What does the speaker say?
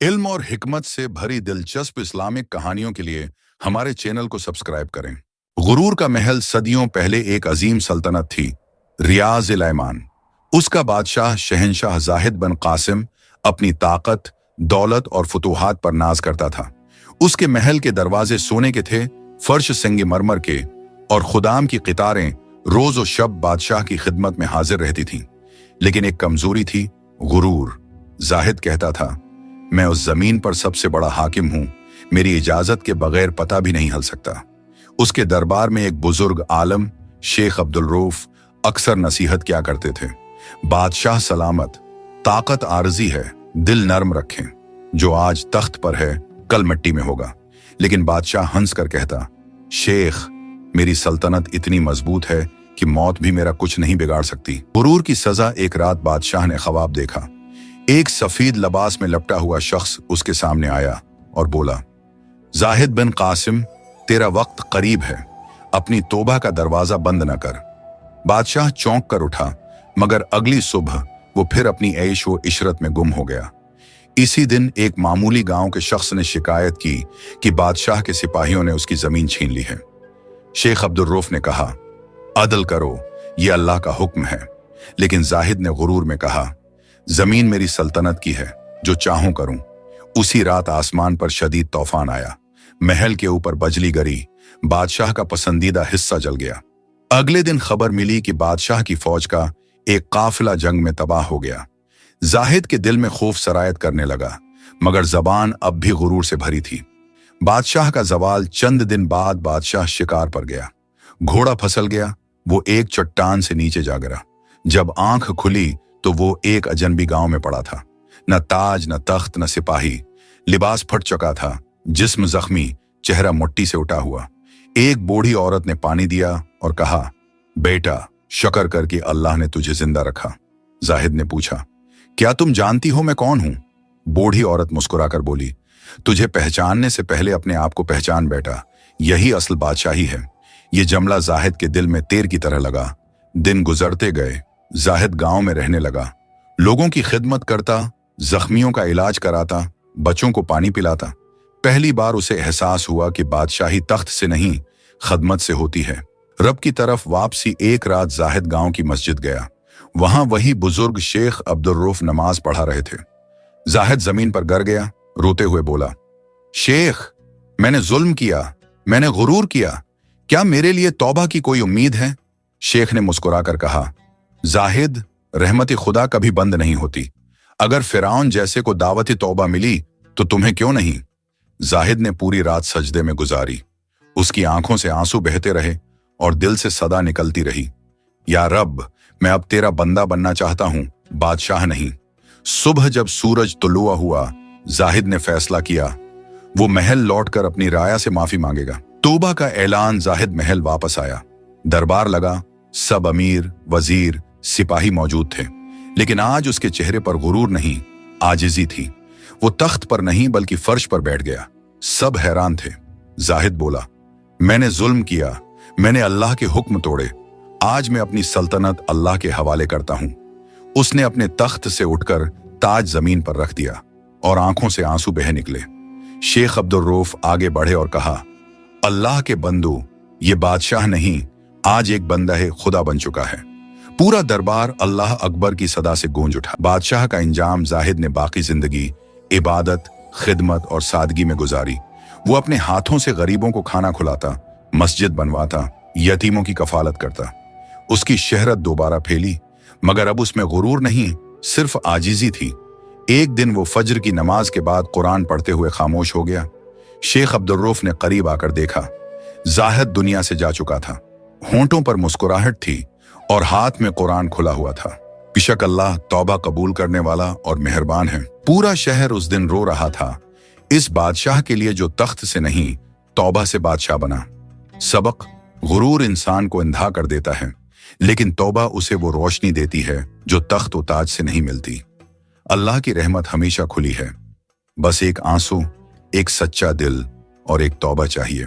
इल्म और हिकमत से भरी दिलचस्प इस्लामिक कहानियों के लिए हमारे चैनल को सब्सक्राइब करें। गुरूर का महल सदियों पहले एक अजीम सल्तनत थी, रियाज-ए-ऐमान। उसका बादशाह शहंशाह जाहिद बिन कासिम अपनी ताकत, दौलत और फतूहात पर नाज करता था। उसके महल के दरवाजे सोने के थे, फर्श संगमरमर के, और खुदाम की कितारें रोज और शब बादशाह की खिदमत में हाजिर रहती थीं। लेकिन एक कमजोरी थी, गुरूर। जाहिद कहता था, मैं उस जमीन पर सबसे बड़ा हाकिम हूं, मेरी इजाजत के बगैर पता भी नहीं हल सकता। उसके दरबार में एक बुजुर्ग आलम शेख अब्दुल रऊफ अक्सर नसीहत किया करते थे, बादशाह सलामत, ताकत आरजी है, दिल नर्म रखें, जो आज तख्त पर है कल मिट्टी में होगा। लेकिन बादशाह हंस कर कहता, शेख, मेरी सल्तनत इतनी मजबूत है कि मौत भी मेरा कुछ नहीं बिगाड़ सकती। गुरूर की सजा एक रात बादशाह ने ख्वाब देखा। एक सफेद लिबास में लपटा हुआ शख्स उसके सामने आया और बोला, जाहिद बिन कासिम, तेरा वक्त करीब है, अपनी तौबा का दरवाजा बंद न कर। बादशाह चौंक कर उठा, मगर अगली सुबह वो फिर अपनी ऐश व इशरत में गुम हो गया। इसी दिन एक मामूली गांव के शख्स ने शिकायत की कि बादशाह के सिपाहियों ने उसकी जमीन छीन ली है। शेख अब्दुल रऊफ ने कहा, अदल करो, यह अल्लाह का हुक्म है। लेकिन जाहिद ने गुरूर में कहा, जमीन मेरी सल्तनत की है, जो चाहूं करूं। उसी रात आसमान पर शदीद तूफान आया, महल के ऊपर बजली गिरी, बादशाह का पसंदीदा हिस्सा जल गया। अगले दिन खबर मिली कि बादशाह की फौज का एक काफिला जंग में तबाह हो गया। जाहिद के दिल में खौफ सरायत करने लगा, मगर जबान अब भी गुरूर से भरी थी। बादशाह का जवाल चंद दिन बाद बादशाह शिकार पर गया। घोड़ा फसल गया, वो एक चट्टान से नीचे जा गिरा। जब आंख खुली तो वो एक अजनबी गांव में पड़ा था। न ताज, न तख्त, न सिपाही। लिबास फट चुका था, जिस्म जख्मी, चेहरा मुट्ठी से उठा हुआ। एक बूढ़ी औरत ने पानी दिया और कहा, बेटा, शुक्र कर कि अल्लाह ने तुझे जिंदा रखा। जाहिद ने पूछा, क्या तुम जानती हो मैं कौन हूं? बूढ़ी औरत मुस्कुराकर बोली, तुझे पहचानने से पहले अपने आप को पहचान बेटा, यही असल बादशाही है। ये जमला जाहिद के दिल में तीर की तरह लगा। दिन गुजरते गए, जाहिद गांव में रहने लगा, लोगों की खिदमत करता, जख्मियों का इलाज कराता, बच्चों को पानी पिलाता। पहली बार उसे एहसास हुआ कि बादशाही तख्त से नहीं, खदमत से होती है। रब की तरफ वापसी एक रात जाहिद गांव की मस्जिद गया। वहां वही बुजुर्ग शेख अब्दुल रऊफ नमाज पढ़ा रहे थे। जाहिद जमीन पर गिर गया, रोते हुए बोला, शेख, मैंने जुल्म किया, मैंने गुरूर किया, क्या मेरे लिए तौबा की कोई उम्मीद है? शेख ने मुस्कुराकर कहा, जाहिद, रहमत खुदा कभी बंद नहीं होती। अगर फिरौन जैसे को दावत तौबा मिली तो तुम्हें क्यों नहीं? जाहिद ने पूरी रात सजदे में गुजारी। उसकी आंखों से आंसू बहते रहे और दिल से सदा निकलती रही, या रब, मैं अब तेरा बंदा बनना चाहता हूं, बादशाह नहीं। सुबह जब सूरज तुलुआ हुआ, जाहिद ने फैसला किया, वो महल लौटकर अपनी राया से माफी मांगेगा। तौबा का ऐलान, जाहिद महल वापस आया। दरबार लगा, सब अमीर, वजीर, सिपाही मौजूद थे। लेकिन आज उसके चेहरे पर गुरूर नहीं, आजिजी थी। वो तख्त पर नहीं बल्कि फर्श पर बैठ गया। सब हैरान थे। जाहिद बोला, मैंने जुल्म किया, मैंने अल्लाह के हुक्म तोड़े, आज मैं अपनी सल्तनत अल्लाह के हवाले करता हूं। उसने अपने तख्त से उठकर ताज जमीन पर रख दिया और आंखों से आंसू बह निकले। शेख अब्दुल रऊफ आगे बढ़े और कहा, अल्लाह के बंदो, ये बादशाह नहीं, आज एक बंदा है, खुदा बन चुका है। पूरा दरबार अल्लाह अकबर की सदा से गूंज उठा। बादशाह का इंजाम जाहिद ने बाकी जिंदगी इबादत, खिदमत और सादगी में गुजारी। वो अपने हाथों से गरीबों को खाना खिलाता, मस्जिद बनवाता, यतीमों की कफालत करता। उसकी शहरत दोबारा फैली, मगर अब उसमें गुरूर नहीं, सिर्फ आजिजी थी। एक दिन वो फज्र की नमाज के बाद कुरान पढ़ते हुए खामोश हो गया। शेख अब्दुल रऊफ ने करीब आकर देखा, जाहिद दुनिया से जा चुका था। होंठों पर मुस्कुराहट थी और हाथ में कुरान खुला हुआ था। बेशक अल्लाह तौबा कबूल करने वाला और मेहरबान है। पूरा शहर उस दिन रो रहा था, इस बादशाह के लिए जो तख्त से नहीं, तौबा से बादशाह बना। सबक, गुरूर इंसान को अंधा कर देता है, लेकिन तौबा उसे वो रोशनी देती है जो तख्त व ताज से नहीं मिलती। अल्लाह की रहमत हमेशा खुली है, बस एक आंसू, एक सच्चा दिल और एक तौबा चाहिए।